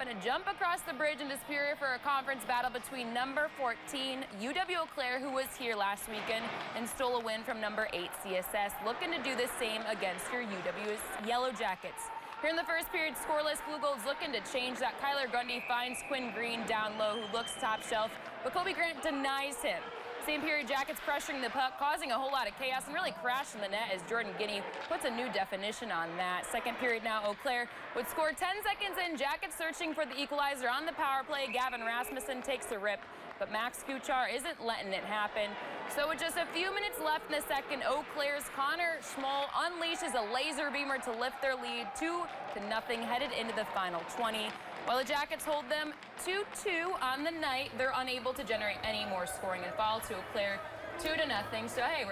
happened to jump across the bridge into Superior for a conference battle between number 14 UW Eau Claire, who was here last weekend and stole a win from number 8 CSS, looking to do the same against your UWS Yellow Jackets. Here in the first period, scoreless. Blue Gold's looking to change that. Kyler Grundy finds Quinn Green down low, who looks top shelf, but Kobe Grant denies him. Same period, Jackets pressuring the puck, causing a whole lot of chaos and really crashing the net as Jordan Guinea puts a new definition on that. Second period now, Eau Claire would score 10 seconds in. Jackets searching for the equalizer on the power play. Gavin Rasmussen takes the rip, but Max Kuchar isn't letting it happen. So with just a few minutes left in the second, Eau Claire's Connor Schmoll unleashes a laser beamer to lift their lead 2-0 headed into the final 20. While the Jackets hold them 2-2 on the night, they're unable to generate any more scoring and fall to Eau Claire 2-0. So hey,